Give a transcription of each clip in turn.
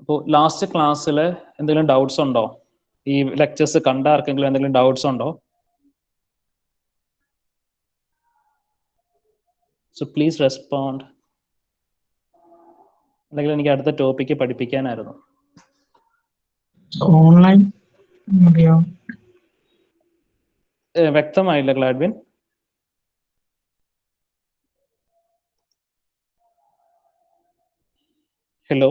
അപ്പോൾ ലാസ്റ്റ് ക്ലാസ്സിൽ എന്തെങ്കിലും ഡൗട്ട്സ് ഉണ്ടോ? ഈ ലെക്ചേഴ്സ് കണ്ട ആർക്കെങ്കിലും എന്തെങ്കിലും ഡൗട്ട്സ് ഉണ്ടോ? So please respond. അല്ലെങ്കിൽ എനിക്ക് അടുത്ത ടോപ്പിക്ക് പഠിപ്പിക്കാനായിരുന്നു. ഓൺലൈൻ വ്യക്തമായില്ല ഗ്ലാഡ്വിൻ. ഹലോ,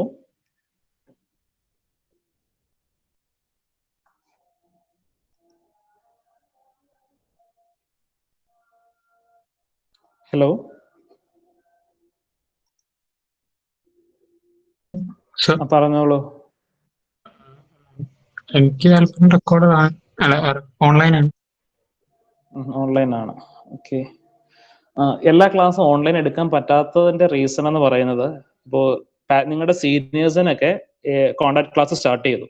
ഹലോ, പറഞ്ഞോളൂ. എനിക്ക് ചിലപ്പം റെക്കോർഡ് ഓൺലൈനാണ്. ഓൺലൈനാണ്. ഓക്കെ. എല്ലാ ക്ലാസ്സും ഓൺലൈൻ എടുക്കാൻ പറ്റാത്തതിന്റെ റീസൺ എന്ന് പറയുന്നത്, ഇപ്പോൾ നിങ്ങളുടെ സീനിയേഴ്സിനൊക്കെ കോണ്ടാക്ട് ക്ലാസ് സ്റ്റാർട്ട് ചെയ്തു.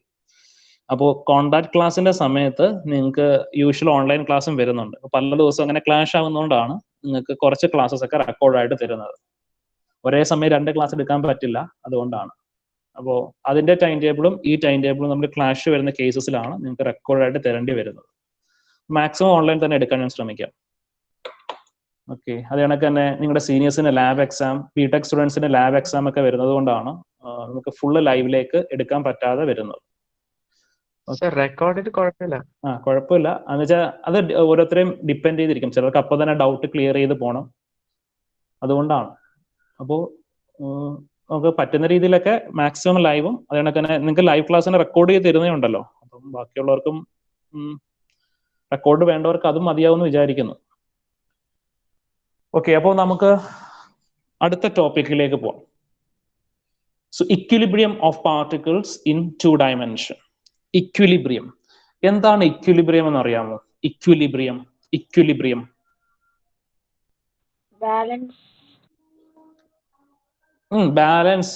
അപ്പോൾ കോണ്ടാക്ട് ക്ലാസ്സിന്റെ സമയത്ത് നിങ്ങൾക്ക് യൂഷ്വൽ ഓൺലൈൻ ക്ലാസ്സും വരുന്നുണ്ട്. പല ദിവസവും അങ്ങനെ ക്ലാഷ് ആവുന്നതുകൊണ്ടാണ് നിങ്ങൾക്ക് കുറച്ച് ക്ലാസ്സസ് ഒക്കെ റെക്കോർഡായിട്ട് തരുന്നത്. ഒരേ സമയം 2 ക്ലാസ് എടുക്കാൻ പറ്റില്ല, അതുകൊണ്ടാണ്. അപ്പോൾ അതിന്റെ ടൈം ടേബിളും ഈ ടൈം ടേബിളും നമ്മൾ ക്ലാഷ് വരുന്ന കേസസിലാണ് നിങ്ങൾക്ക് റെക്കോർഡായിട്ട് തരേണ്ടി വരുന്നത്. മാക്സിമം ഓൺലൈൻ തന്നെ എടുക്കാൻ ഞാൻ ശ്രമിക്കാം. ഓക്കെ. അത് കണക്ക് തന്നെ നിങ്ങളുടെ സീനിയേഴ്സിന് ലാബ് എക്സാം, ബിടെക് സ്റ്റുഡൻസിന് ലാബ് എക്സാം ഒക്കെ വരുന്നത് കൊണ്ടാണ് നമുക്ക് ഫുള്ള് ലൈവിലേക്ക് എടുക്കാൻ പറ്റാതെ വരുന്നത്. റെക്കോർഡിൽ കുഴപ്പമില്ല. കുഴപ്പമില്ല. എന്ന് വെച്ചാൽ അത് ഓരോരുത്തരെയും ഡിപ്പെൻഡ് ചെയ്തിരിക്കും. ചിലർക്ക് അപ്പോൾ തന്നെ ഡൗട്ട് ക്ലിയർ ചെയ്ത് പോകണം, അതുകൊണ്ടാണ്. അപ്പോൾ നമുക്ക് പറ്റുന്ന രീതിയിലൊക്കെ മാക്സിമം ലൈവും അത് കണക്ക് തന്നെ നിങ്ങൾക്ക് ലൈവ് ക്ലാസ്സിന് റെക്കോർഡ് ചെയ്ത് തരുന്നേ ഉണ്ടല്ലോ. അപ്പം ബാക്കിയുള്ളവർക്കും റെക്കോർഡ് വേണ്ടവർക്ക് അതും മതിയാവുമെന്ന് വിചാരിക്കുന്നു. ഓക്കെ, അപ്പോൾ നമുക്ക് അടുത്ത ടോപ്പിക്കിലേക്ക് പോകാം. So equilibrium of particles in 2 dimension. Equilibrium എന്താണ്? ഇക്വിലിബ്രിയം എന്ന് അറിയാമോ? Equilibrium balance.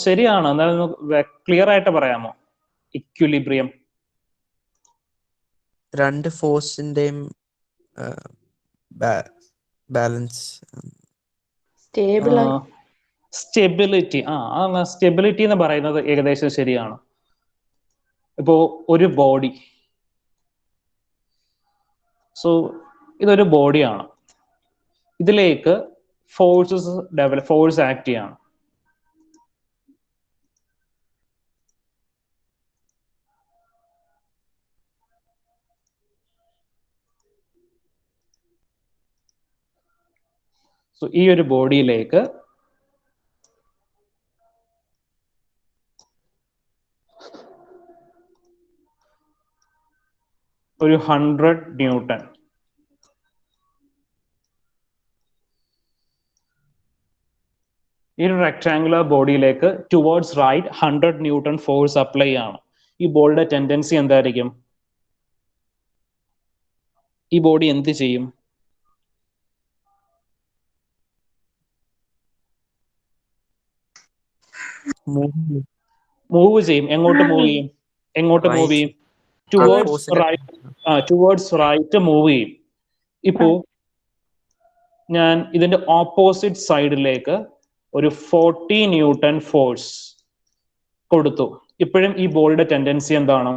ശരിയാണ്. എന്നാലും ക്ലിയർ ആയിട്ട് പറയാമോ ഇക്വിലിബ്രിയം? 2 ഫോഴ്സിന്റെയും ബാലൻസ്, സ്റ്റെബിലിറ്റി. സ്റ്റെബിലിറ്റി എന്ന് പറയുന്നത് ഏകദേശം ശരിയാണ്. ഇപ്പോ ഒരു ബോഡി, ഇതൊരു ബോഡിയാണ്. ഇതിലേക്ക് ഫോഴ്സ് ആക്ട് ചെയ്യാണ്. ഈ ഒരു ബോഡിയിലേക്ക് ഒരു 100 ന്യൂട്ടൺ, ഈ ഒരു റെക്ടാങ്കുലർ ബോഡിയിലേക്ക് towards right 100 newton force apply ആണ്. ഈ ബോഡിയുടെ ടെൻഡൻസി എന്തായിരിക്കും? ഈ ബോഡി എന്ത് ചെയ്യും? മൂവ് ചെയ്യും. എങ്ങോട്ട് മൂവ് ചെയ്യും? ടുവേർഡ്സ് റൈറ്റ് മൂവ് ചെയ്യും. ഇപ്പോ ഞാൻ ഇതിന്റെ ഓപ്പോസിറ്റ് സൈഡിലേക്ക് ഒരു 40 ന്യൂട്ടൺ ഫോഴ്സ് കൊടുത്തു. ഇപ്പോഴും ഈ ബോഡിയുടെ ടെൻഡൻസി എന്താണ്?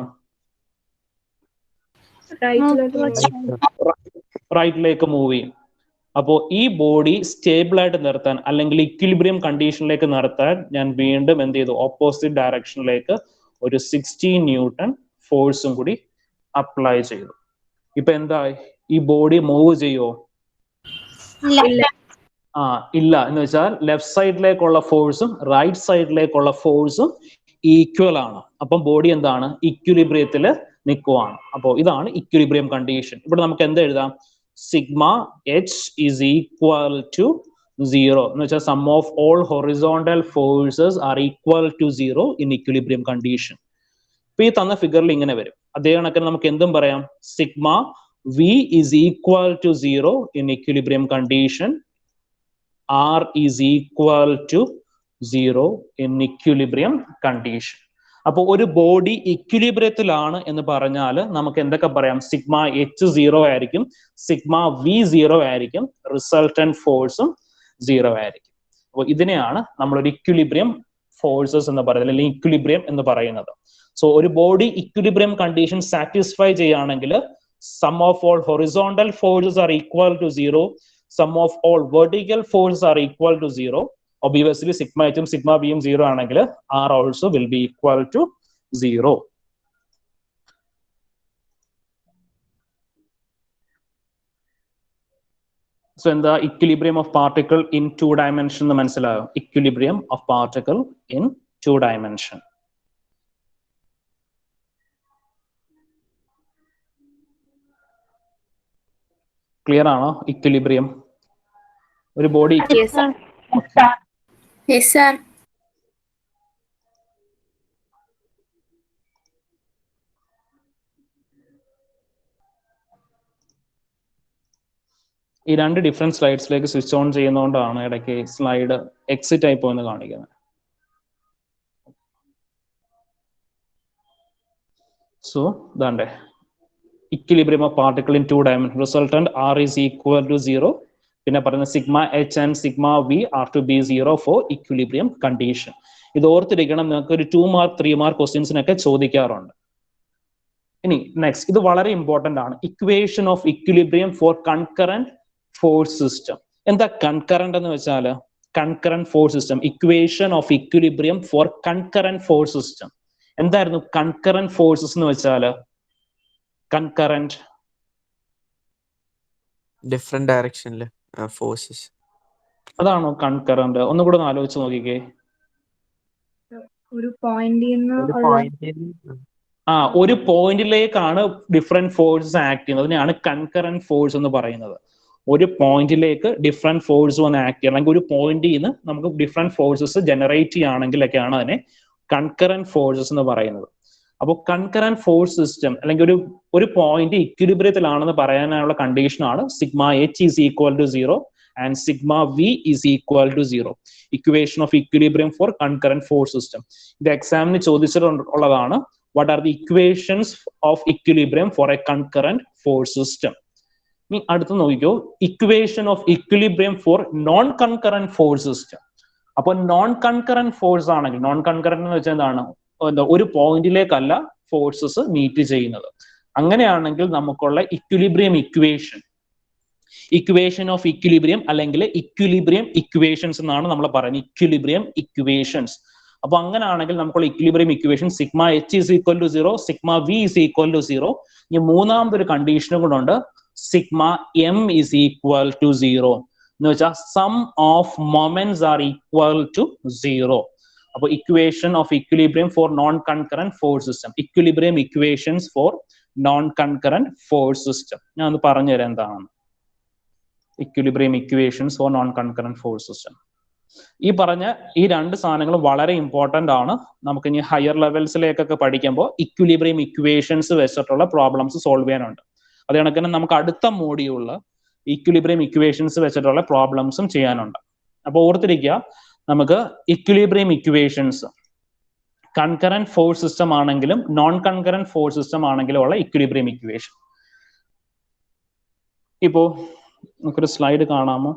റൈറ്റിലേക്ക് മൂവ് ചെയ്യും. അപ്പോൾ ഈ ബോഡി സ്റ്റേബിൾ ആയിട്ട് നിർത്താൻ, അല്ലെങ്കിൽ ഇക്വിലിബ്രിയം കണ്ടീഷനിലേക്ക് നിർത്താൻ ഞാൻ വീണ്ടും എന്ത് ചെയ്തു? ഓപ്പോസിറ്റ് ഡയറക്ഷനിലേക്ക് ഒരു 60 ന്യൂട്ടൺ ഫോഴ്സും കൂടി അപ്ലൈ ചെയ്തു. ഇപ്പൊ എന്തായി? ഈ ബോഡി മൂവ് ചെയ്യുമോ? ഇല്ല. എന്ന് വെച്ചാൽ ലെഫ്റ്റ് സൈഡിലേക്കുള്ള ഫോഴ്സും റൈറ്റ് സൈഡിലേക്കുള്ള ഫോഴ്സും ഈക്വൽ ആണ്. അപ്പം ബോഡി എന്താണ്? ഇക്വിലിബ്രിയത്തിൽ നിൽക്കുവാണ്. അപ്പോൾ ഇതാണ് ഇക്വിലിബ്രിയം കണ്ടീഷൻ. ഇവിടെ നമുക്ക് എന്ത് എഴുതാം? Sigma H is equal to 0 എന്ന് വെച്ചാൽ sum of all horizontal forces are equal to 0 in equilibrium condition. ഇപ്പൊ ഈ തന്ന ഫിഗറിൽ ഇങ്ങനെ വരും. അതേ കണക്കിന് നമുക്ക് എന്തും പറയാം. Sigma V is equal to 0 in equilibrium condition. R is equal to 0 in equilibrium condition. അപ്പോൾ ഒരു ബോഡി ഇക്വിലിബ്രിയത്തിലാണ് എന്ന് പറഞ്ഞാൽ നമുക്ക് എന്തൊക്കെ പറയാം? സിഗ്മ എച്ച് 0 ആയിരിക്കും, സിഗ്മ വി 0 ആയിരിക്കും, റിസൾട്ടന്റ് ഫോഴ്സും 0 ആയിരിക്കും. അപ്പോൾ ഇതിനെയാണ് നമ്മളൊരു ഇക്വിലിബ്രിയം ഫോഴ്സസ് എന്ന് പറയുന്നത്, അല്ലെങ്കിൽ ഇക്വിലിബ്രിയം എന്ന് പറയുന്നത്. സോ ഒരു ബോഡി ഇക്വിലിബ്രിയം കണ്ടീഷൻ സാറ്റിസ്ഫൈ ചെയ്യുകയാണെങ്കിൽ sum of all horizontal forces are equal to 0, sum of all vertical forces are equal to 0. Obviously sigma എച്ചും സിഗ്മ ബിയും 0 ആണെങ്കിൽ R also will be equal to 0. So in the equilibrium of particle in 2 dimension എന്ന് മനസ്സിലായോ? Equilibrium of particle in 2 dimension. Clear ആണോ equilibrium? ഒരു body Yes, sir. Yes, sir. ഈ രണ്ട് different സ്ലൈഡ്സിലേക്ക് സ്വിച്ച് ഓൺ ചെയ്യുന്നതുകൊണ്ടാണ് ഇടയ്ക്ക് സ്ലൈഡ് എക്സിറ്റ് ആയി പോയെന്ന് കാണിക്കുന്നത്. സോ ദാണ്ടേ equilibrium of particle in 2 dimension, resultant R is equal to 0. പിന്നെ പറയുന്നത് sigma H and sigma V are to be 0 for equilibrium condition. ഇത് ഓർത്തിരിക്കണം, നിങ്ങൾക്ക് ഒരു 2 മാർക്ക് 3 മാർക്ക് ക്വസ്റ്റ്യൻസിനൊക്കെ ചോദിക്കാറുണ്ട്. ഇനി നെക്സ്റ്റ്, ഇത് വളരെ ഇമ്പോർട്ടന്റ് ആണ്, equation of equilibrium for concurrent force system. എന്താ കൺകറന്റ് എന്ന് വെച്ചാൽ? Concurrent force system, equation of equilibrium for concurrent force system. എന്തായിരുന്നു കൺകറന്റ് ഫോഴ്സസ് എന്ന് വെച്ചാല്? കൺകറന്റ് ഡിഫറെന്റ് ഡയറക്ഷനിൽ ഫോഴ്സസ്, അതാണോ കൺകറന്റ്? ഒന്നുകൂടെ ഒന്ന് ആലോചിച്ച് നോക്കിക്കേ. ഒരു ഒരു പോയിന്റിലേക്കാണ് ഡിഫറെന്റ് ഫോഴ്സസ് ആക്ട് ചെയ്യുന്നത്, അതിനെയാണ് കൺകറന്റ് ഫോഴ്സ് എന്ന് പറയുന്നത്. ഒരു പോയിന്റിലേക്ക് ഡിഫറെന്റ് ഫോഴ്സ് വന്ന് ആക്ട് ചെയ്യണം, അല്ലെങ്കിൽ ഒരു പോയിന്റിൽ നിന്ന് നമുക്ക് ഡിഫറെന്റ് ഫോഴ്സസ് ജനറേറ്റ് ചെയ്യുകയാണെങ്കിലൊക്കെയാണ് അതിനെ കൺകറന്റ് ഫോഴ്സസ് എന്ന് പറയുന്നത്. അപ്പോൾ കൺകറന്റ് ഫോഴ്സ് സിസ്റ്റം അല്ലെങ്കിൽ ഒരു പോയിന്റ് ഇക്വിലിബ്രിയത്തിലാണെന്ന് പറയാനുള്ള കണ്ടീഷനാണ് sigma H is equal to 0 and sigma V is equal to 0. Equation of equilibrium for concurrent force system. ഇത് എക്സാമിന് ചോദിച്ചിട്ടുള്ളതാണ്. What are the equations of equilibrium for a concurrent force system? ഇനി അടുത്ത് നോക്കിക്കോ, equation of equilibrium for non concurrent force system. അപ്പൊ non concurrent force ആണെങ്കിൽ, non concurrent എന്ന് വെച്ചാൽ എന്താണ്? ഒരു പോയിന്റിലേക്കല്ല ഫോഴ്സസ് മീറ്റ് ചെയ്യുന്നത്. അങ്ങനെയാണെങ്കിൽ നമുക്കുള്ള ഇക്വിലിബ്രിയം ഇക്വേഷൻ ഓഫ് ഇക്വിലിബ്രിയം അല്ലെങ്കിൽ ഇക്വിലിബ്രിയം ഇക്വേഷൻസ് എന്നാണ് നമ്മൾ പറയുന്നത്, ഇക്വിലിബ്രിയം ഇക്വേഷൻസ്. അപ്പൊ അങ്ങനെയാണെങ്കിൽ നമുക്കുള്ള equilibrium equation sigma H is equal to 0, sigma V is equal to 0. ഇനി മൂന്നാമതൊരു കണ്ടീഷനും കൂടെ ഉണ്ട്, sigma M is equal to 0 എന്ന് വെച്ചാൽ sum of moments are equal to 0. അപ്പൊ equation of equilibrium for non concurrent force system, equilibrium equations for non concurrent force system. ഞാൻ ഒന്ന് പറഞ്ഞുതരാം എന്താണ് equilibrium equations for non concurrent force system. ഈ പറഞ്ഞ ഈ രണ്ട് സാധനങ്ങളും വളരെ ഇമ്പോർട്ടന്റ് ആണ്. നമുക്ക് ഇനി ഹയർ ലെവൽസിലേക്കൊക്കെ പഠിക്കുമ്പോൾ ഇക്വിലിബ്രിയം ഇക്വേഷൻസ് വെച്ചിട്ടുള്ള പ്രോബ്ലംസ് സോൾവ് ചെയ്യാനുണ്ട്. അത് കണക്കിന് നമുക്ക് അടുത്ത മോഡ്യൂളിൽ ഇക്വിലിബ്രിയം ഇക്വേഷൻസ് വെച്ചിട്ടുള്ള പ്രോബ്ലംസും ചെയ്യാനുണ്ട്. അപ്പൊ ഓർത്തിരിക്കുക, നമുക്ക് equilibrium equations concurrent force system ആണെങ്കിലും നോൺ കൺകറന്റ് ഫോഴ്സ് സിസ്റ്റം ആണെങ്കിലും ഉള്ള ഇക്വിലിബ്രിയം ഇക്വേഷൻ. ഇപ്പോ നമുക്കൊരു സ്ലൈഡ് കാണാമോ?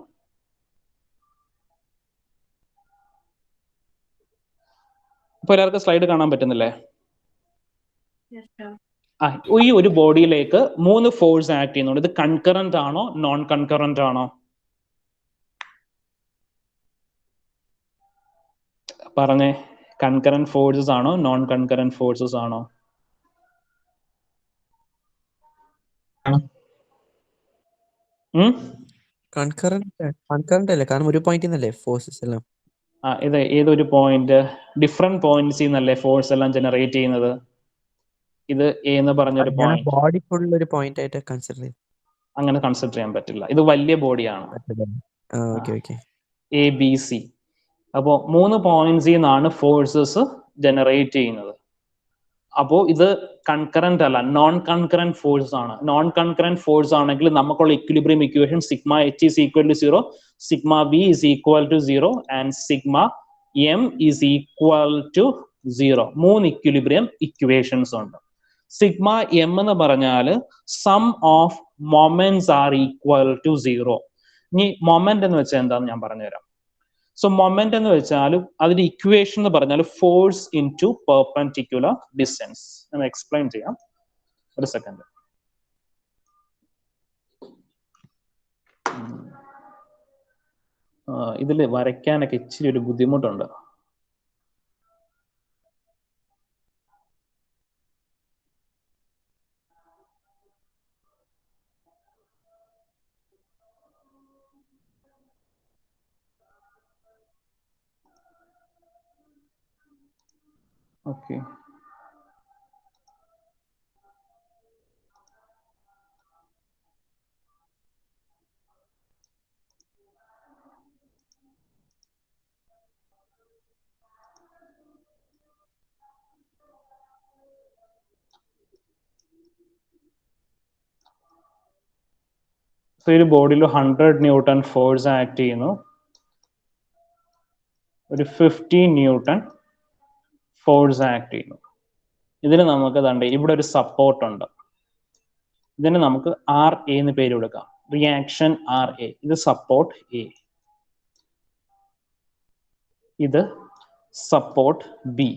ഇപ്പൊ എല്ലാവർക്കും സ്ലൈഡ് കാണാൻ പറ്റുന്നില്ലേ? ഈ ഒരു ബോഡിയിലേക്ക് 3 ഫോഴ്സ് ആക്ട് ചെയ്യുന്നുണ്ട്. ഇത് കൺകറന്റ് ആണോ നോൺ കൺകറന്റ് ആണോ? പറഞ്ഞേ, കൺകറന്റ് ഫോഴ്സസ് ആണോ നോൺ കൺകറന്റ് ഫോഴ്സസ് ആണോ? കൺകറന്റ് അല്ലേ, കാരണം ഒരു പോയിന്റ് നിന്നല്ലേ ഫോഴ്സസ് എല്ലാം. ഇത് ഏതൊരു പോയിന്റ്, ഡിഫറെന്റ് പോയിന്റ്സിൽ നിന്നല്ലേ ഫോഴ്സ് എല്ലാം ജനറേറ്റ് ചെയ്യുന്നത്. ഇത് എന്ന് പറഞ്ഞൊരു പോയിന്റ് ബോഡി ഫുൾ ഒരു പോയിന്റ് ആയിട്ട് കൺസിഡർ ചെയ്യും. അങ്ങനെ കൺസിഡർ ചെയ്യാൻ പറ്റില്ല, ഇത് വലിയ ബോഡിയാണ്, എ ബി സി. അപ്പോൾ 3 പോയിന്റ്സിൽ നിന്നാണ് ഫോഴ്സസ് ജനറേറ്റ് ചെയ്യുന്നത്. അപ്പോൾ ഇത് കൺകറന്റ് അല്ല, നോൺ കൺകറന്റ് ഫോഴ്സ് ആണ്. നോൺ കൺകറന്റ് ഫോഴ്സ് ആണെങ്കിൽ നമുക്കുള്ള equilibrium equation sigma H is equal to 0, sigma V is equal to 0 and sigma M is equal to 0. 3 equilibrium equations ഉണ്ട്. സിഗ്മ എം എന്ന് പറഞ്ഞാൽ sum of moments are equal to 0. ഇനി moment എന്ന് വെച്ചാൽ എന്താന്ന് ഞാൻ പറഞ്ഞുതരാം. സോ മൊമെന്റ് എന്ന് വെച്ചാൽ അതിന്റെ ഇക്വേഷൻ എന്ന് പറഞ്ഞാൽ ഫോഴ്സ് ഇൻ ടു പെർപെൻഡിക്കുലർ ഡിസ്റ്റൻസ്. എന്ന് എക്സ്പ്ലെയിൻ ചെയ്യാം. ഒരു സെക്കൻഡ്. ഇതിൽ വരയ്ക്കാനൊക്കെ ഇച്ചിരി ഒരു ബുദ്ധിമുട്ടുണ്ട്. ഓക്കെ, സോ ഒരു ബോഡിയിൽ 100 ന്യൂട്ടൺ ഫോഴ്സ് ആക്ട് ചെയ്യുന്നു, ഒരു 15 ന്യൂട്ടൺ ഫോഴ്സ് ആക്ട് ചെയ്യുന്നു. ഇതിന് നമുക്ക് ദാണ്ടെ ഇവിടെ ഒരു സപ്പോർട്ട് ഉണ്ട്. ഇതിന് നമുക്ക് ആർ എ എന്ന് പേര് കൊടുക്കാം. Reaction R A. ഇത് സപ്പോർട്ട് എ, ഇത് സപ്പോർട്ട് ബി.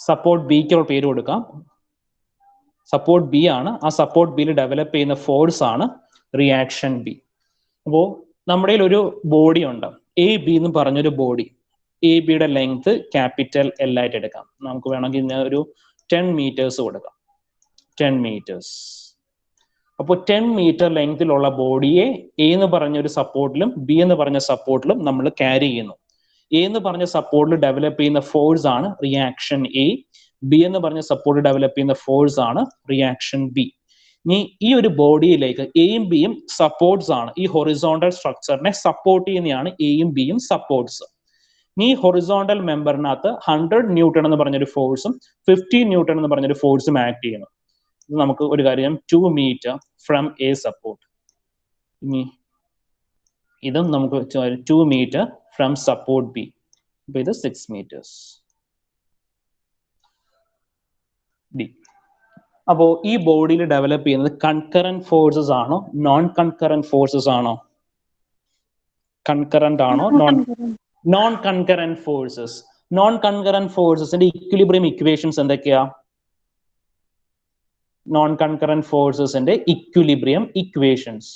സപ്പോർട്ട് ബിക്ക് പേര് കൊടുക്കാം. സപ്പോർട്ട് ബി ആണ്. ആ സപ്പോർട്ട് ബിയിൽ ഡെവലപ്പ് ചെയ്യുന്ന ഫോഴ്സ് ആണ് റിയാക്ഷൻ ബി. അപ്പോൾ നമ്മുടെ ഒരു ബോഡി ഉണ്ട്, എ ബി എന്ന് പറഞ്ഞൊരു ബോഡി. എ ബിയുടെ ലെങ്ത് ക്യാപിറ്റൽ എൽ ആയിട്ട് എടുക്കാം. നമുക്ക് വേണമെങ്കിൽ ഇതിന് ഒരു 10 മീറ്റേഴ്സ് കൊടുക്കാം. 10 മീറ്റേഴ്സ്. അപ്പോൾ 10 മീറ്റർ ലെങ്തിലുള്ള ബോഡിയെ എ എന്ന് പറഞ്ഞ ഒരു സപ്പോർട്ടിലും ബി എന്ന് പറഞ്ഞ സപ്പോർട്ടിലും നമ്മൾ ക്യാരി ചെയ്യുന്നു. എ എന്ന് പറഞ്ഞ സപ്പോർട്ടിൽ ഡെവലപ്പ് ചെയ്യുന്ന ഫോഴ്സ് ആണ് റിയാക്ഷൻ എ. ബി എന്ന് പറഞ്ഞ സപ്പോർട്ട് ഡെവലപ്പ് ചെയ്യുന്ന ഫോഴ്സ് ആണ് റിയാക്ഷൻ ബി. ഇനി ഈ ഒരു ബോഡിയിലേക്ക് എയും ബിയും സപ്പോർട്ട്സ് ആണ്. ഈ ഹൊറിസോണ്ടൽ സ്ട്രക്ചറിനെ സപ്പോർട്ട് ചെയ്യുന്നതാണ് എയും ബിയും സപ്പോർട്ട്സ്. ഈ ഹൊറിസോണ്ടൽ മെമ്പറിനകത്ത് 100 ന്യൂട്ടൺ എന്ന് പറഞ്ഞൊരു ഫോഴ്സും 15 ന്യൂട്ടൺ എന്ന് പറഞ്ഞൊരു ഫോഴ്സും ആക്ട് ചെയ്യുന്നു. ഇത് നമുക്ക് ഒരു കാര്യം 2 മീറ്റർ ഫ്രം എ സപ്പോർട്ട്. ഇനി ഇതും നമുക്ക് 2 മീറ്റർ ഫ്രം സപ്പോർട്ട് ബി. അപ്പൊ ഇത് 6 മീറ്റേഴ്സ് ഡി. അപ്പോ ഈ ബോഡിയിൽ ഡെവലപ്പ് ചെയ്യുന്നത് കൺകറന്റ് ഫോഴ്സസ് ആണോ നോൺ കൺകറന്റ് ഫോഴ്സസ് ആണോ? കൺകറന്റ് ആണോ non concurrent forces? Non concurrent ഫോഴ്സസിന്റെ ഇക്വിലിബ്രിയം ഇക്വേഷൻസ് എന്തൊക്കെയാ? നോൺ കൺകറന്റ് ഫോഴ്സസിന്റെ equilibrium equations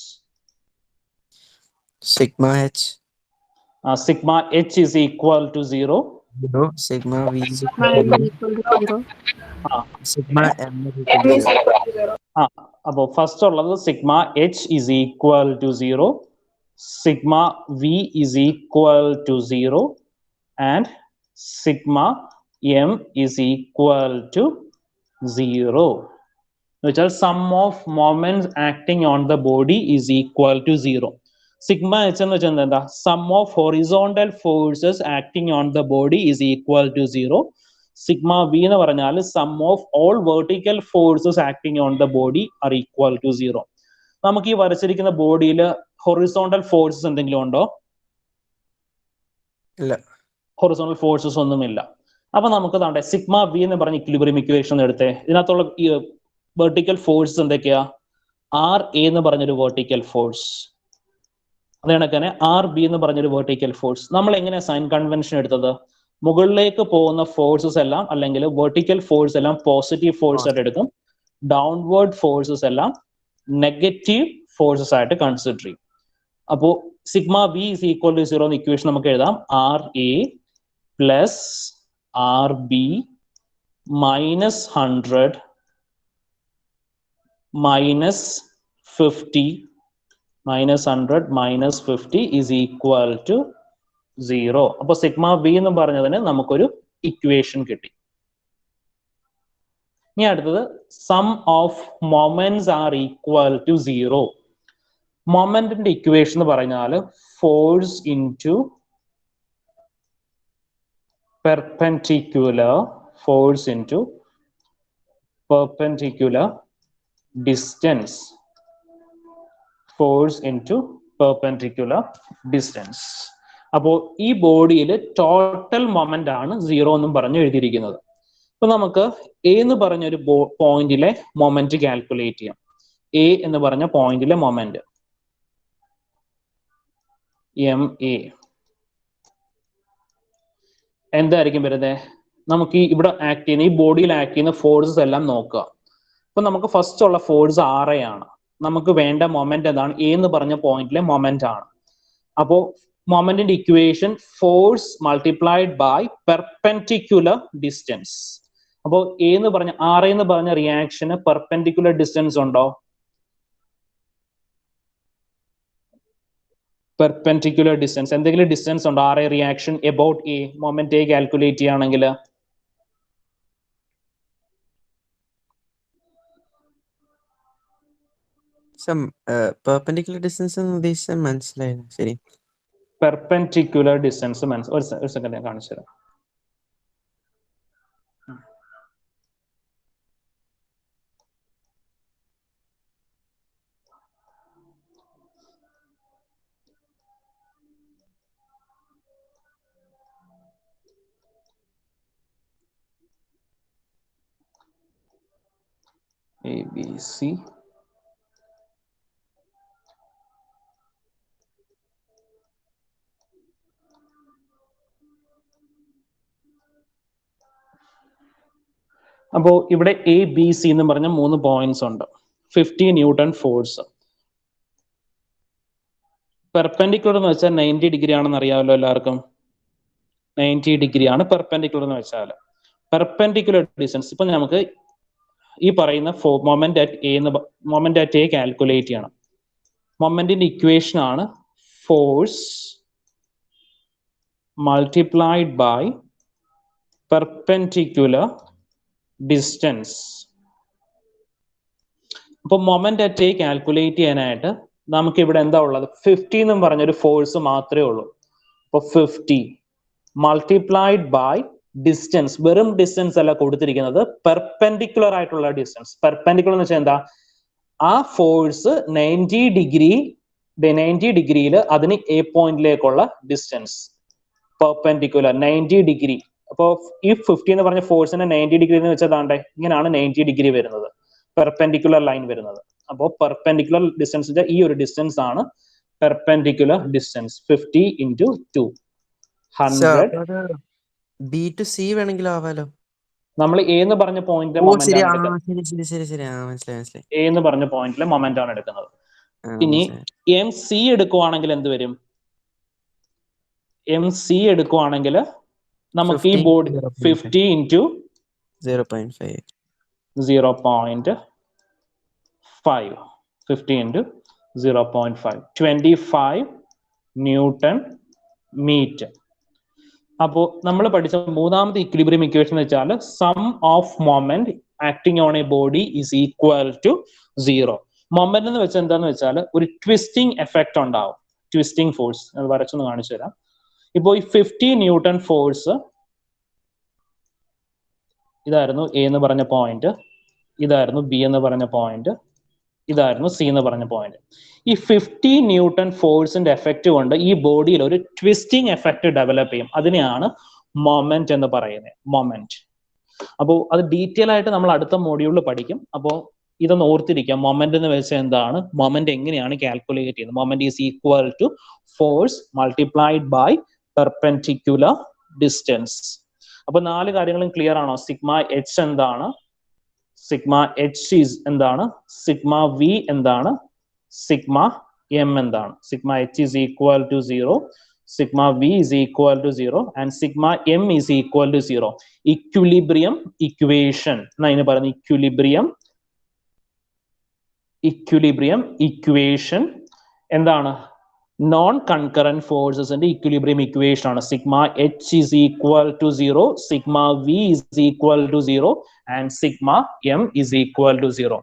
sigma H sigma H is equal to 0, sigma V sigma M അപ്പോ ഫസ്റ്റ് ഉള്ളത് sigma H is equal to 0, sigma V is equal to 0 and sigma M is equal to 0. എന്ന് വെച്ചാൽ sum of moments acting on the body is equal to 0. Sigma H എന്ന് വെച്ചാൽ എന്താ? Sum of horizontal forces acting on the body is equal to 0. Sigma V എന്ന് പറഞ്ഞാൽ sum of all vertical forces acting on the body are equal to 0. നമുക്ക് ഈ വരച്ചിരിക്കുന്ന ബോഡിയിൽ horizontal forces എന്തെങ്കിലും ഉണ്ടോ? ഇല്ല, ഹൊറിസോണ്ടൽ ഫോഴ്സസ് ഒന്നുമില്ല. അപ്പൊ നമുക്ക് താണ്ടെ സിഗ്മ വി എന്ന് പറഞ്ഞ ഇക്വിലിബ്രിയം ഇക്വേഷൻ എടുത്തേ. ഇതിനകത്തുള്ള വെർട്ടിക്കൽ ഫോഴ്സ് എന്തൊക്കെയാ? ആർ എ എന്ന് പറഞ്ഞൊരു വെർട്ടിക്കൽ ഫോഴ്സ്, അത് കണക്കന്നെ ആർ ബി എന്ന് പറഞ്ഞൊരു വെർട്ടിക്കൽ ഫോഴ്സ്. നമ്മൾ എങ്ങനെയാ സൈൻ കൺവെൻഷൻ എടുത്തത്? മുകളിലേക്ക് പോകുന്ന ഫോഴ്സസ് എല്ലാം അല്ലെങ്കിൽ വെർട്ടിക്കൽ ഫോഴ്സ് എല്ലാം പോസിറ്റീവ് ഫോഴ്സ് ആയിട്ട് എടുക്കും, ഡൗൺവേർഡ് ഫോഴ്സസ് എല്ലാം നെഗറ്റീവ് ഫോഴ്സസ് ആയിട്ട് കൺസിഡർ ചെയ്യും. അപ്പോ sigma V is equal to 0 എന്ന ഇക്വേഷൻ നമുക്ക് എഴുതാം. R A plus R B minus 100 minus 50 minus 100 minus 50 is equal to 0. അപ്പൊ സിഗ്മ വി എന്ന് പറഞ്ഞതിന് നമുക്കൊരു ഇക്വേഷൻ കിട്ടി. ഇനി അടുത്തത് sum of moments are equal to 0. മൊമെന്റിന്റെ ഇക്വേഷൻ എന്ന് പറഞ്ഞാൽ force into perpendicular force into perpendicular distance, force into perpendicular distance. അപ്പോൾ ഈ ബോഡിയിൽ ടോട്ടൽ മൊമെന്റ് ആണ് 0 എന്നും പറഞ്ഞ് എഴുതിയിരിക്കുന്നത്. അപ്പൊ നമുക്ക് എ എന്ന് പറഞ്ഞൊരു പോയിന്റിലെ മൊമെന്റ് കാൽക്കുലേറ്റ് ചെയ്യാം. എ എന്ന് പറഞ്ഞ പോയിന്റിലെ മൊമെന്റ് എം എ. എന്തായിരിക്കും വരുന്നത്? നമുക്ക് ഇവിടെ ആക്ട് ചെയ്യുന്ന ഈ ബോഡിയിൽ ആക്ട് ചെയ്യുന്ന ഫോഴ്സസ് എല്ലാം നോക്കുക. അപ്പൊ നമുക്ക് ഫസ്റ്റ് ഉള്ള ഫോഴ്സ് RA ആണ്. നമുക്ക് വേണ്ട മൊമെന്റ് എന്താണ്? എ എന്ന് പറഞ്ഞ പോയിന്റിലെ മൊമെന്റ് ആണ്. അപ്പോ മൊമെന്റിന്റെ equation force multiplied by perpendicular distance. അപ്പോൾ എ എന്ന് പറഞ്ഞ RA എന്ന് പറഞ്ഞ റിയാക്ഷന് പെർപെൻഡിക്കുലർ ഡിസ്റ്റൻസ് ഉണ്ടോ? പെർപെൻഡിക്കുലർ ഡിസ്റ്റൻസ് എന്തെങ്കിലും ഡിസ്റ്റൻസ് ഉണ്ടോ? RA reaction about A moment A calculate ചെയ്യുകയാണെങ്കിൽ പെർപെൻഡിക്കുലർ ഡിസ്റ്റൻസ് എന്ന് ഉദ്ദേശിച്ചാൽ മനസ്സിലായില്ല. ശരി, പെർപെൻഡിക്കുലർ ഡിസ്റ്റൻസ് ഒരു സെക്കൻഡ് ഞാൻ കാണിച്ചു തരാം. ABC അപ്പോ ഇവിടെ ABC എന്ന് പറഞ്ഞ 3 പോയിന്റ്സ് ഉണ്ട്. 50 ന്യൂട്ടൺ ഫോഴ്സ്. പെർപെൻഡിക്കുലർ എന്ന് വെച്ചാൽ 90 ഡിഗ്രി ആണെന്ന് അറിയാമല്ലോ എല്ലാവർക്കും. 90 ഡിഗ്രി ആണ് പെർപെൻഡിക്കുലർ എന്ന് വെച്ചാൽ. പെർപെൻഡിക്കുലർ ഡിസ്റ്റൻസ് ഇപ്പൊ നമുക്ക് ഈ പറയുന്ന മൊമെന്റ് അറ്റ് എ കാൽക്കുലേറ്റ് ചെയ്യണം. മൊമെന്റിന്റെ ഇക്വേഷൻ ആണ് force multiplied by perpendicular distance. അപ്പൊ മൊമെന്റ് അറ്റ് എ കാൽക്കുലേറ്റ് ചെയ്യാനായിട്ട് നമുക്ക് ഇവിടെ എന്താ ഉള്ളത്? 50 എന്നും പറഞ്ഞൊരു ഫോഴ്സ് മാത്രമേ ഉള്ളൂ. അപ്പൊ 50 മൾട്ടിപ്ലൈഡ് ബൈ ഡിസ്റ്റൻസ്, വെറും ഡിസ്റ്റൻസ് അല്ല കൊടുത്തിരിക്കുന്നത്, പെർപെൻഡിക്കുലർ ആയിട്ടുള്ള ഡിസ്റ്റൻസ്. പെർപെൻഡിക്കുലർ എന്ന് വെച്ചാൽ എന്താ? ആ ഫോഴ്സ് 90 ഡിഗ്രിയിൽ അതിന് എ പോയിന്റിലേക്കുള്ള ഡിസ്റ്റൻസ് പെർപെൻഡിക്കുലർ 90 ഡിഗ്രി. അപ്പോൾ ഈ 50 എന്ന് പറഞ്ഞ ഫോഴ്സിന്റെ 90 ഡിഗ്രി എന്ന് വെച്ചതാണ്ടേ ഇങ്ങനെയാണ് 90 ഡിഗ്രി വരുന്നത്, പെർപെൻഡിക്കുലർ ലൈൻ വരുന്നത്. അപ്പോൾ പെർപെൻഡിക്കുലർ ഡിസ്റ്റൻസിന്റെ ഈ ഒരു ഡിസ്റ്റൻസ് ആണ് perpendicular distance. 50 into 2 100. B to C വേണമെങ്കിലും ആവാലോ. നമ്മൾ എ എന്ന് പറഞ്ഞ പോയിന്റിലെ മൊമെന്റ് ആണ് എടുക്കുന്നത്. ശരി, മനസ്സിലായി. എ എന്ന് പറഞ്ഞ പോയിന്റിലെ മൊമെന്റ് ആണ് എടുക്കുന്നത്. ഇനി MC എടുക്കുവാണെങ്കിൽ എന്ത് വരും? MC എടുക്കുവാണെങ്കിൽ നമുക്ക് ഈ body 50 into 0.5 50 into 0.5 25 newton metre. അപ്പോ നമ്മൾ പഠിച്ച മൂന്നാമത്തെ ഇക്വിലിബ്രിയം ഇക്വേഷൻ എന്ന് വെച്ചാൽ sum of moment acting on a body is equal to 0. Moment എന്ന് വെച്ചാൽ എന്താന്ന് വെച്ചാൽ ഒരു ട്വിസ്റ്റിംഗ് എഫക്റ്റ് ഉണ്ടാവും, ട്വിസ്റ്റിംഗ് ഫോഴ്സ്. അത് വരച്ചൊന്ന് കാണിച്ചു തരാം. ഇപ്പോ ഈ 50 ന്യൂട്ടൺ ഫോഴ്സ് ഇതായിരുന്നു എ എന്ന് പറഞ്ഞ പോയിന്റ്, ഇതായിരുന്നു ബി എന്ന് പറഞ്ഞ പോയിന്റ്, ഇതായിരുന്നു സി എന്ന് പറഞ്ഞ പോയിന്റ്. ഈ 50 ന്യൂട്ടൺ ഫോഴ്സിന്റെ എഫക്റ്റ് കൊണ്ട് ഈ ബോഡിയിൽ ഒരു ട്വിസ്റ്റിംഗ് എഫക്റ്റ് ഡെവലപ്പ് ചെയ്യും. അതിനെയാണ് മൊമെന്റ് എന്ന് പറയുന്നത്, മൊമെന്റ്. അപ്പോൾ അത് ഡീറ്റെയിൽ ആയിട്ട് നമ്മൾ അടുത്ത മോഡ്യൂളിൽ പഠിക്കും. അപ്പോൾ ഇതൊന്ന് ഓർത്തിരിക്കാം. മൊമെന്റ് എന്ന് വെച്ചാൽ എന്താണ്? മൊമെന്റ് എങ്ങനെയാണ് കാൽക്കുലേറ്റ് ചെയ്യുന്നത്? Moment is equal to force multiplied by perpendicular distance. അപ്പൊ 4 കാര്യങ്ങളും ക്ലിയർ ആണോ? സിഗ്മ എച്ച് എന്താണ്? സിഗ്മ എച്ച് ഈസ് എന്താണ്? സിഗ്മ വി എന്താണ്? സിഗ്മ എം എന്താണ്? Sigma H is equal to 0, sigma V is equal to 0 and sigma M is equal to 0. Equilibrium equation എന്നതിന് പറയുന്നത് equilibrium equation എന്താണ്? നോൺ കൺകറന്റ് ഫോഴ്സസിന്റെ equilibrium equation ആണ്. Sigma H is equal to 0, sigma V is equal to 0 and sigma M is equal to 0.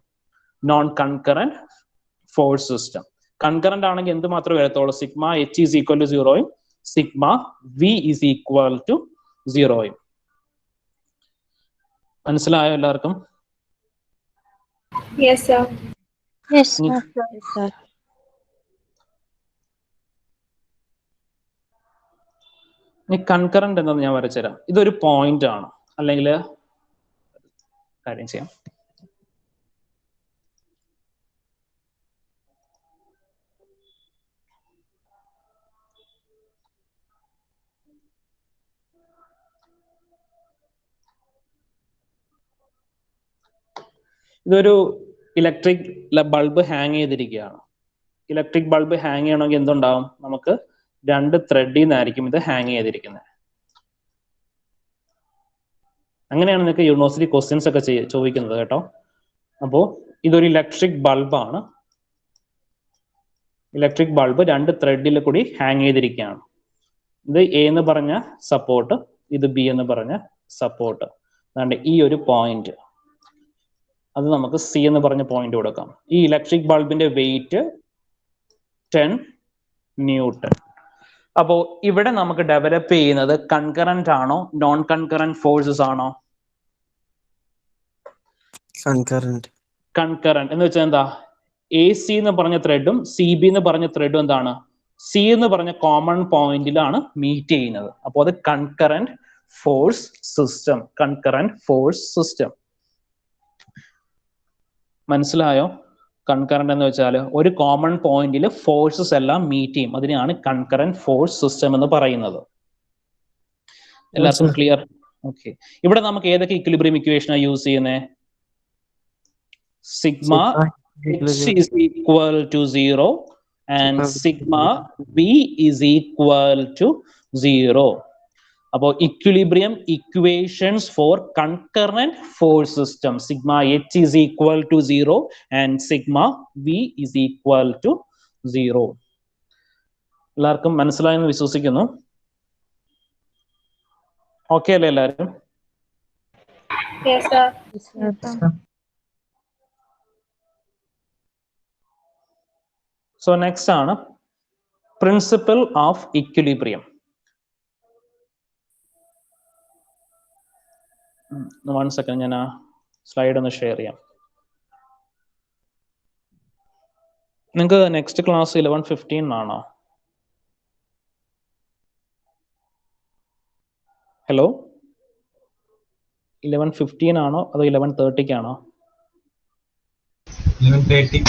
Non concurrent force system. Concurrent ആണെങ്കിൽ എന്ത് മാത്രമേ വരത്തുള്ളൂ? Sigma H is equal to 0യും sigma V is equal to 0യും. മനസ്സിലായോ എല്ലാവർക്കും? Yes, sir. Yes, sir. ഇനി concurrent എന്താന്ന് ഞാൻ വരച്ചുതരാം. ഇതൊരു പോയിന്റ് ആണ്, അല്ലെങ്കിൽ കാര്യം ചെയ്യാം. ഇതൊരു ഇലക്ട്രിക് ബൾബ് ഹാങ് ചെയ്തിരിക്കുകയാണ്. ഇലക്ട്രിക് ബൾബ് ഹാങ് ചെയ്യണമെങ്കിൽ എന്തുണ്ടാവും? നമുക്ക് 2 ത്രെഡിൽ നിന്നായിരിക്കും ഇത് ഹാങ് ചെയ്തിരിക്കുന്നത്. അങ്ങനെയാണ് നിങ്ങൾക്ക് യൂണിവേഴ്സിറ്റി ക്വസ്റ്റ്യൻസ് ഒക്കെ ചോദിക്കുന്നത് കേട്ടോ. അപ്പോൾ ഇതൊരു ഇലക്ട്രിക് ബൾബാണ്. ഇലക്ട്രിക് ബൾബ് 2 ത്രെഡിൽ കൂടി ഹാങ് ചെയ്തിരിക്കുകയാണ്. ഇത് എ എന്ന് പറഞ്ഞ സപ്പോർട്ട്, ഇത് ബി എന്ന് പറഞ്ഞ സപ്പോർട്ട്. അതാണ്ട് ഈ ഒരു പോയിന്റ്, അത് നമുക്ക് സി എന്ന് പറഞ്ഞ പോയിന്റ് കൊടുക്കാം. ഈ ഇലക്ട്രിക് ബൾബിന്റെ വെയിറ്റ് 10 ന്യൂട്ടൺ. അപ്പോൾ ഇവിടെ നമുക്ക് ഡെവലപ്പ് ചെയ്യുന്നത് കൺകറന്റ് ആണോ നോൺ കൺകറന്റ് ഫോഴ്സസ് ആണോ? കൺകറന്റ് എന്ന് വെച്ചാൽ എന്താ? എ സി എന്ന് പറഞ്ഞ ത്രെഡും സി ബി എന്ന് പറഞ്ഞ ത്രെഡും എന്താണ്? സി എന്ന് പറഞ്ഞ കോമൺ പോയിന്റിലാണ് മീറ്റ് ചെയ്യുന്നത്. അപ്പോൾ അത് concurrent force system. Concurrent force system മനസ്സിലായോ? കൺകറന്റ് എന്ന് വെച്ചാൽ ഒരു കോമൺ പോയിന്റിൽ ഫോഴ്സസ് എല്ലാം മീറ്റ് ചെയ്യും. അതിനെയാണ് കൺകറന്റ് ഫോഴ്സ് സിസ്റ്റം എന്ന് പറയുന്നത്. എല്ലാവർക്കും ക്ലിയർ? ഓക്കെ. ഇവിടെ നമുക്ക് ഏതൊക്കെ ഇക്വിലിബ്രിയം ഇക്വേഷനാണ് യൂസ് ചെയ്യുന്നത്? Sigma H is equal to 0 and sigma B is equal to 0. അപ്പോൾ equilibrium equations four concurrent force system. Sigma H is equal to 0 and sigma V is equal to 0. എല്ലാവർക്കും മനസ്സിലായെന്ന് വിശ്വസിക്കുന്നു. Okay അല്ലേ എല്ലാവരും? Yes, sir. So next ആണ് principle of equilibrium. One second, ഞാൻ ആ slide ഒന്ന് ഷെയർ ചെയ്യാം. നിങ്ങൾക്ക് നെക്സ്റ്റ് ക്ലാസ് 11:15 ആണോ? ഹലോ, 11:15 ആണോ അതോ 11:30 ആണോ? 11:30.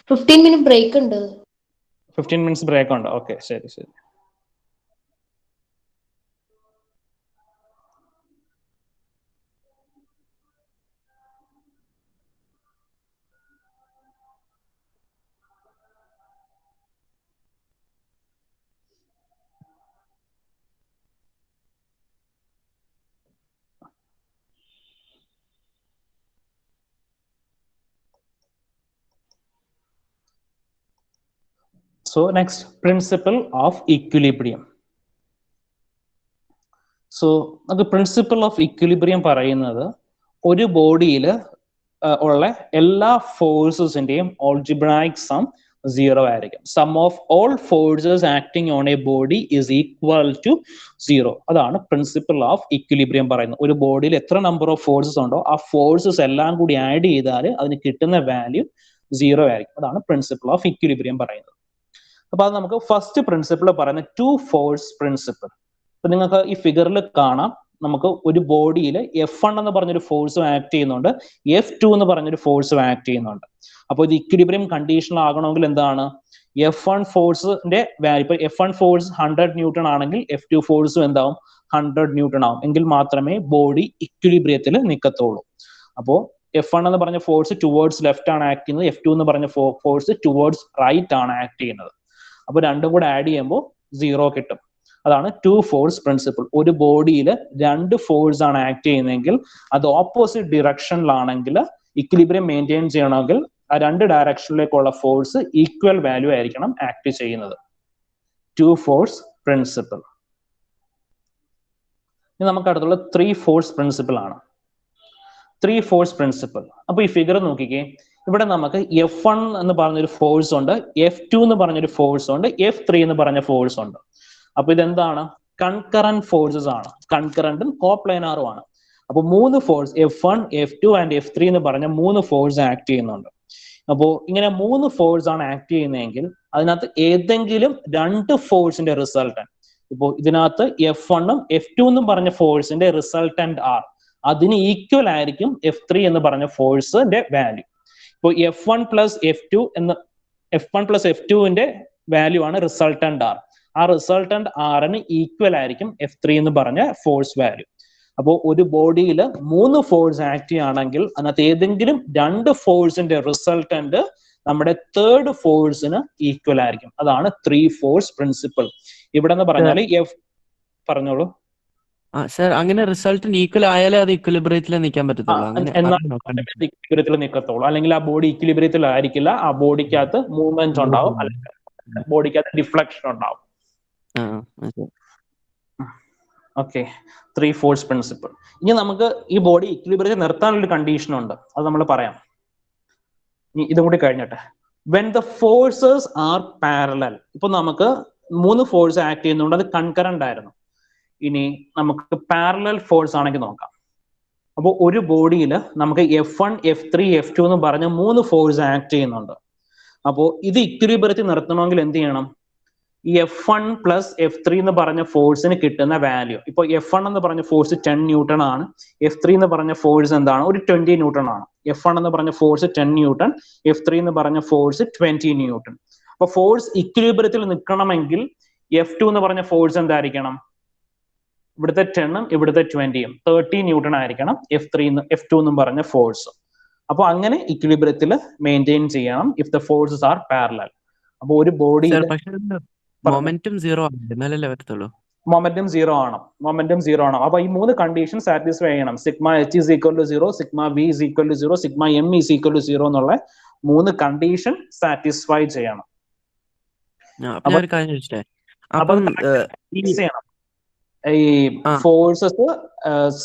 15 minute break ഉണ്ട്. 15 minutes ബ്രേക്ക് ഉണ്ട്. ഓക്കെ, ശരി ശരി. So next, principle of equilibrium. So the principle of equilibrium പറയുന്നത് ഒരു ബോഡിയിൽ ഉള്ള എല്ലാ ഫോഴ്സസിന്റെയും ഓൾജിബ്രായിക് സം 0 ആയിരിക്കും. Sum of all forces acting on a body is equal to 0. അതാണ് പ്രിൻസിപ്പിൾ ഓഫ് ഇക്വിലിബ്രിയം പറയുന്നത്. ഒരു ബോഡിയിൽ എത്ര നമ്പർ ഓഫ് ഫോഴ്സസ് ഉണ്ടോ ആ ഫോഴ്സസ് എല്ലാം കൂടി ആഡ് ചെയ്താൽ അതിന് കിട്ടുന്ന വാല്യൂ 0 ആയിരിക്കും. അതാണ് പ്രിൻസിപ്പിൾ ഓഫ് ഇക്വിലിബ്രിയം പറയുന്നത്. അപ്പൊ അത് നമുക്ക് ഫസ്റ്റ് പ്രിൻസിപ്പിൾ പറയുന്ന 2 ഫോഴ്സ് പ്രിൻസിപ്പിൾ. അപ്പൊ നിങ്ങൾക്ക് ഈ ഫിഗറിൽ കാണാം, നമുക്ക് ഒരു ബോഡിയിൽ F1 എന്ന് പറഞ്ഞൊരു ഫോഴ്സും ആക്ട് ചെയ്യുന്നുണ്ട്, F2 എന്ന് പറഞ്ഞൊരു ഫോഴ്സും ആക്ട് ചെയ്യുന്നുണ്ട്. അപ്പോൾ ഇത് ഇക്വിലിബ്രിയം കണ്ടീഷനിൽ ആകണമെങ്കിൽ എന്താണ്? F1 ഫോഴ്സിന്റെ വാല്യൂ, ഇപ്പൊ F1 ഫോഴ്സ് 100 ന്യൂട്ടൺ ആണെങ്കിൽ F2 ഫോഴ്സും എന്താവും? 100 ന്യൂട്ടൺ ആവും. എങ്കിൽ മാത്രമേ ബോഡി ഇക്വിലിബ്രിയത്തിൽ നിൽക്കത്തുള്ളൂ. അപ്പോൾ F1 എന്ന് പറഞ്ഞ ഫോഴ്സ് ടുവേർഡ്സ് ലെഫ്റ്റ് ആണ് ആക്ട് ചെയ്യുന്നത്, F2 എന്ന് പറഞ്ഞ ഫോഴ്സ് ടുവേർഡ്സ് റൈറ്റ് ആണ് ആക്ട് ചെയ്യുന്നത്. അപ്പൊ രണ്ടും കൂടെ ആഡ് ചെയ്യുമ്പോൾ 0 കിട്ടും. അതാണ് 2 ഫോഴ്സ് പ്രിൻസിപ്പിൾ. ഒരു ബോഡിയിൽ 2 ഫോഴ്സ് ആണ് ആക്ട് ചെയ്യുന്നതെങ്കിൽ അത് ഓപ്പോസിറ്റ് ഡിറക്ഷനിലാണെങ്കിൽ ഇക്വിലിബ്രിയം മെയിൻറ്റെയിൻ ചെയ്യണമെങ്കിൽ ആ 2 ഡയറക്ഷനിലേക്കുള്ള ഫോഴ്സ് ഈക്വൽ വാല്യൂ ആയിരിക്കണം ആക്ട് ചെയ്യുന്നത്. 2 ഫോഴ്സ് പ്രിൻസിപ്പിൾ. ഇനി നമുക്ക് അടുത്തുള്ള 3 ഫോഴ്സ് പ്രിൻസിപ്പിൾ ആണ്. 3 ഫോഴ്സ് പ്രിൻസിപ്പിൾ. അപ്പൊ ഈ ഫിഗർ നോക്കിക്കേ, ഇവിടെ നമുക്ക് F1 എന്ന് പറഞ്ഞൊരു ഫോഴ്സ് ഉണ്ട്, F2 എന്ന് പറഞ്ഞൊരു ഫോഴ്സ് ഉണ്ട്, F3 എന്ന് പറഞ്ഞ ഫോഴ്സ് ഉണ്ട്. അപ്പൊ ഇതെന്താണ്? കൺകറന്റ് ഫോഴ്സസ് ആണ്. കൺകറന്റും കോപ്ലാനാറും ആണ്. അപ്പൊ 3 force F1, F2 and F3 എന്ന് പറഞ്ഞ 3 ഫോഴ്സ് ആക്ട് ചെയ്യുന്നുണ്ട്. അപ്പോൾ ഇങ്ങനെ 3 ഫോഴ്സ് ആണ് ആക്ട് ചെയ്യുന്നതെങ്കിൽ അതിനകത്ത് ഏതെങ്കിലും 2 ഫോഴ്സിന്റെ റിസൾട്ടന്റ്, ഇപ്പോൾ ഇതിനകത്ത് F1ഉം F2 എന്നും പറഞ്ഞ ഫോഴ്സിന്റെ റിസൾട്ടന്റ് ആർ, അതിന് ഈക്വൽ ആയിരിക്കും F3 എന്ന് പറഞ്ഞ ഫോഴ്സിന്റെ വാല്യൂ. ഇപ്പോൾ F1 പ്ലസ് F2ന്റെ വാല്യൂ ആണ് റിസൾട്ടന്റ് ആർ. ആ റിസൾട്ടന്റ് ആറിന് ഈക്വൽ ആയിരിക്കും F3 എന്ന് പറഞ്ഞ ഫോഴ്സ് വാല്യൂ. അപ്പോൾ ഒരു ബോഡിയിൽ 3 ഫോഴ്സ് ആക്ട് ചെയ്യുകയാണെങ്കിൽ അതിനകത്ത് ഏതെങ്കിലും 2 ഫോഴ്സിന്റെ റിസൾട്ടന്റ് നമ്മുടെ തേർഡ് ഫോഴ്സിന് ഈക്വൽ ആയിരിക്കും. അതാണ് 3 ഫോഴ്സ് പ്രിൻസിപ്പിൾ. ഇവിടെ എന്ന് പറഞ്ഞാൽ പറഞ്ഞോളൂ. സർ, അങ്ങനെ റിസൾട്ടിന് ഈക്വൽ ആയാലേ അത് ഇക്വിലിബ്രിയത്തിൽ നിൽക്കാൻ പറ്റത്തുള്ളൂ. ഇക്വിലിബ്രിയത്തിൽ നിൽക്കത്തുള്ളൂ. അല്ലെങ്കിൽ ആ ബോഡി ഇക്വിലിബ്രിയത്തിൽ ആയിരിക്കില്ല. ആ ബോഡിക്കകത്ത് മൂവ്മെന്റ് ഉണ്ടാവും, അല്ലെങ്കിൽ ബോഡിക്കകത്ത് ഡിഫ്ലക്ഷൻ ഉണ്ടാവും. Okay, 3 force principle. ഇനി നമുക്ക് ഈ ബോഡി ഇക്വിലിബ്രിയത്തിൽ നിർത്താനുള്ള കണ്ടീഷൻ ഉണ്ട്, അത് നമ്മൾ പറയാം. ഇതും കൂടി കഴിഞ്ഞിട്ട്, when the forces are parallel. ഇപ്പൊ നമുക്ക് 3 ഫോഴ്സ് ആക്ട് ചെയ്യുന്നുണ്ട്, അത് കൺകറന്റ് ആയിരുന്നു. ഇനി നമുക്ക് പാരലൽ ഫോഴ്സ് ആണെങ്കിൽ നോക്കാം. അപ്പോൾ ഒരു ബോഡിയിൽ നമുക്ക് F1, F3, F2 എന്ന് പറഞ്ഞ 3 ഫോഴ്സ് ആക്ട് ചെയ്യുന്നുണ്ട്. അപ്പോൾ ഇത് ഇക്വിലിബ്രിയത്തിൽ നിർത്തണമെങ്കിൽ എന്ത് ചെയ്യണം? ഈ F1 പ്ലസ് F3 എന്ന് പറഞ്ഞ ഫോഴ്സിന് കിട്ടുന്ന വാല്യൂ, ഇപ്പൊ F1 എന്ന് പറഞ്ഞ ഫോഴ്സ് 10 ന്യൂട്ടൺ ആണ്, F3 എന്ന് പറഞ്ഞ ഫോഴ്സ് എന്താണ്? ഒരു 20 ന്യൂട്ടൺ ആണ്. F1 എന്ന് പറഞ്ഞ ഫോഴ്സ് 10 ന്യൂട്ടൺ, F3 എന്ന് പറഞ്ഞ ഫോഴ്സ് 20 ന്യൂട്ടൺ. അപ്പൊ ഫോഴ്സ് ഇക്വിലിബ്രിയത്തിൽ നിൽക്കണമെങ്കിൽ F2 എന്ന് പറഞ്ഞ ഫോഴ്സ് എന്തായിരിക്കണം? ഇവിടുത്തെ 10ഉം ഇവിടുത്തെ 20ഉം 30 ന്യൂട്ടൺ ആയിരിക്കണം F2 എന്നും പറഞ്ഞ ഫോഴ്സ്. അപ്പൊ അങ്ങനെ ഇക്വിലിബ്രിയത്തിൽ മെയിൻറ്റെയിൻ ചെയ്യണം if the forces are parallel. അപ്പൊ ഒരു ബോഡി മൊമെന്റം 0 എന്നാലല്ലേ പറ്റത്തുള്ളൂ. മൊമെന്റം 0 ആണ്. മൊമെന്റം 0 ആണ്. അപ്പൊ ഈ 3 കണ്ടീഷൻ സാറ്റിസ്ഫൈ ചെയ്യണം. Sigma H is equal to 0, sigma V is equal to 0, sigma M is equal to 0 എന്നുള്ള 3 കണ്ടീഷൻ സാറ്റിസ്ഫൈ ചെയ്യണം. ഒരു കാര്യം ചോദിച്ചേ, അപ്പം ഈ ഫോഴ്സസ്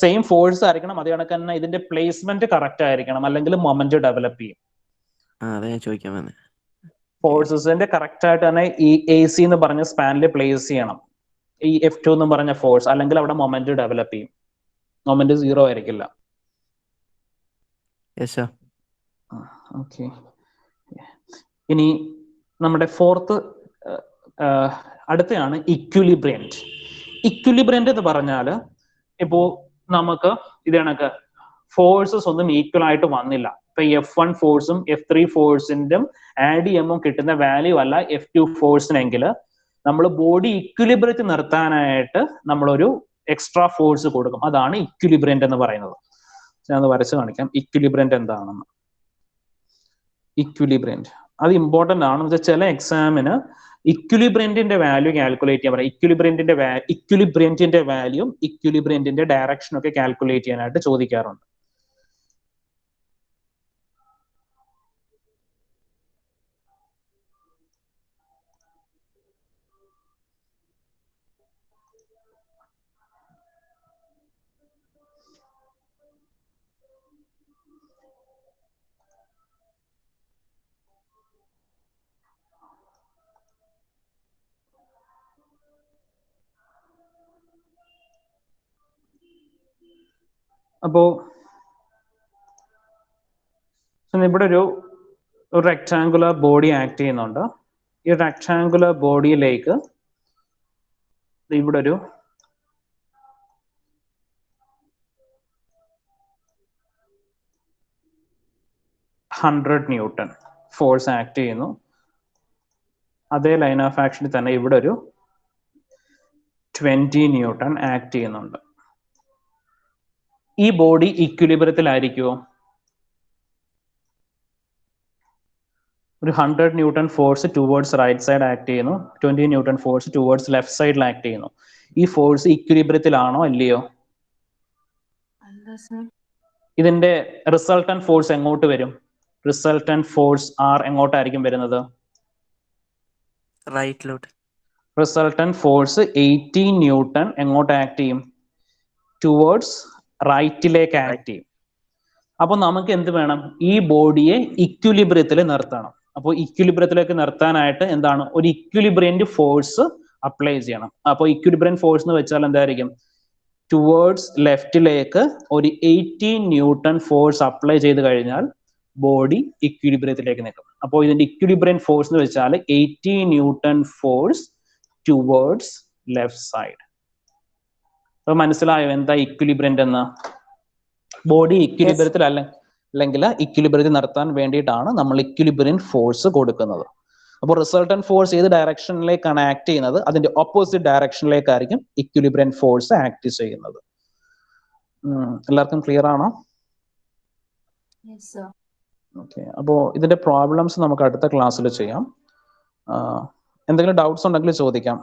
സെയിം ഫോഴ്സ് ആയിരിക്കണം, അതേ കണക്ക് തന്നെ ഇതിന്റെ പ്ലേസ്മെന്റ് കറക്റ്റ് ആയിരിക്കണം, അല്ലെങ്കിൽ മൊമെന്റ് ഡെവലപ്പ് ചെയ്യും. അതെ ഞാൻ ചോദിക്കാൻ വന്നേ. ഫോഴ്സസിന്റെ കറക്റ്റ് ആയിട്ട് തന്നെ ഈ AC എന്ന് പറഞ്ഞ സ്പാനിൽ പ്ലേസ് ചെയ്യണം ഈ F2 എന്ന് പറഞ്ഞ ഫോഴ്സ്, അല്ലെങ്കിൽ അവിടെ മൊമെന്റ് ഡെവലപ്പ് ചെയ്യും. മൊമെന്റ് 0 ആയിരിക്കില്ല. ഓക്കെ, ഇനി നമ്മുടെ ഫോർത്ത് അടുത്തയാണ് ഇക്വിലിബ്രിയന്റ്. ഇക്വിലിബ്രിയന്റ് എന്ന് പറഞ്ഞാൽ ഇപ്പോ നമുക്ക് ഇത് കണക്ക് ഫോഴ്സസ് ഒന്നും ഈക്വൽ ആയിട്ട് വന്നില്ല. ഇപ്പൊ F1 ഫോഴ്സും F3 ഫോഴ്സിന്റെ ആഡ് ചെയ്യുമ്പോൾ കിട്ടുന്ന വാല്യൂ അല്ല F2 ഫോഴ്സിനെങ്കിൽ നമ്മൾ ബോഡി ഇക്വിലിബ്രിയത്തിൽ നിർത്താനായിട്ട് നമ്മളൊരു എക്സ്ട്രാ ഫോഴ്സ് കൊടുക്കും. അതാണ് ഇക്വിലിബ്രിയന്റ് എന്ന് പറയുന്നത്. ഞാൻ വരച്ച് കാണിക്കാം ഇക്വിലിബ്രിയന്റ് എന്താണെന്ന്. ഇക്വിലിബ്രിയന്റ് അത് ഇമ്പോർട്ടന്റ് ആണ്. എന്ന് വെച്ചാൽ ചില എക്സാമിന് ഇക്വിലിബ്രിയന്റിന്റെ വാല്യൂ കാൽക്കുലേറ്റ് ചെയ്യാൻ പറയാം. ഇക്വിലിബ്രിയന്റിന്റെ വാല്യൂ ഇക്വിലിബ്രിയന്റിന്റെ ഡയറക്ഷൻ ഒക്കെ കാൽക്കുലേറ്റ് ചെയ്യാനായിട്ട് ചോദിക്കാറുണ്ട്. അപ്പോ ഇവിടെ ഒരു റെക്ടാങ്കുലർ ബോഡി ആക്ട് ചെയ്യുന്നുണ്ട്. ഈ റെക്ടാങ്കുലർ ബോഡിയിലേക്ക് ഇവിടെ ഒരു ന്യൂട്ടൺ ഫോഴ്സ് ആക്ട് ചെയ്യുന്നു. അതേ ലൈൻ ഓഫ് ആക്ഷനിൽ തന്നെ ഇവിടെ ഒരു 20 ന്യൂട്ടൺ ആക്ട് ചെയ്യുന്നുണ്ട്. ഈ ബോഡി ഇക്വിലിബ്രിയത്തിലായിരിക്കുമോ? ഒരു 100 newton force towards right side act ചെയ്യുന്നു, 20 ന്യൂട്ടൺ ഫോഴ്സ് ടുവേർഡ്സ് ലെഫ്റ്റ് സൈഡിൽ ആക്ട് ചെയ്യുന്നു. ഈ ഫോഴ്സ് ഇക്വിലിബ്രിയത്തിലാണോ അല്ലയോ? ഇതിന്റെ റിസൾട്ടന്റ് ഫോഴ്സ് എങ്ങോട്ട് വരും? റിസൾട്ടന്റ് ഫോഴ്സ് R എങ്ങോട്ടായിരിക്കും വരുന്നത്? റൈറ്റിലോട്ട്. റിസൾട്ടന്റ് ഫോഴ്സ് 80 ന്യൂട്ടൺ എങ്ങോട്ട് ആക്ട് ചെയ്യും? ടുവേർഡ്സ് റൈറ്റിലേക്ക് ആക്ട് ചെയ്യും. അപ്പൊ നമുക്ക് എന്ത് വേണം? ഈ ബോഡിയെ ഇക്വിലിബ്രിയത്തിൽ നിർത്തണം. അപ്പോൾ ഇക്വിലിബ്രിയത്തിലേക്ക് നിർത്താനായിട്ട് എന്താണ്? ഒരു ഇക്വിലിബ്രിയന്റ് ഫോഴ്സ് അപ്ലൈ ചെയ്യണം. അപ്പോൾ ഇക്വിലിബ്രിയന്റ് ഫോഴ്സ് എന്ന് വെച്ചാൽ എന്തായിരിക്കും? ടുവേർഡ്സ് ലെഫ്റ്റിലേക്ക് ഒരു 80 ന്യൂട്ടൺ ഫോഴ്സ് അപ്ലൈ ചെയ്ത് കഴിഞ്ഞാൽ ബോഡി ഇക്വിലിബ്രിയത്തിലേക്ക് നിൽക്കും. അപ്പോൾ ഇതിന്റെ ഇക്വിലിബ്രിയന്റ് ഫോഴ്സ് എന്ന് വെച്ചാൽ 80 newton force towards left side. അപ്പൊ മനസ്സിലായോ എന്താ ഇക്വിലിബ്രിയന്റ് എന്ന്? ബോഡി ഇക്വിലിബ്രിയത്തിൽ അല്ലെങ്കിൽ ഇക്വിലിബ്രിയത്തിൽ നിർത്താൻ വേണ്ടിയിട്ടാണ് നമ്മൾ ഇക്വിലിബ്രിയന്റ് ഫോഴ്സ് കൊടുക്കുന്നത്. അപ്പോൾ റിസൾട്ടന്റ് ഫോഴ്സ് ഏത് ഡയറക്ഷനിലേക്കാണ് ആക്ട് ചെയ്യുന്നത്? അതിന്റെ ഓപ്പോസിറ്റ് ഡയറക്ഷനിലേക്കായിരിക്കും ഇക്വിലിബ്രിയന്റ് ഫോഴ്സ് ആക്ട് ചെയ്യുന്നത്. എല്ലാവർക്കും ക്ലിയർ ആണോ? ഓക്കെ. അപ്പോൾ ഇതിന്റെ പ്രോബ്ലംസ് നമുക്ക് അടുത്ത ക്ലാസ്സിൽ ചെയ്യാം. എന്തെങ്കിലും ഡൗട്ട്സ് ഉണ്ടെങ്കിൽ ചോദിക്കാം.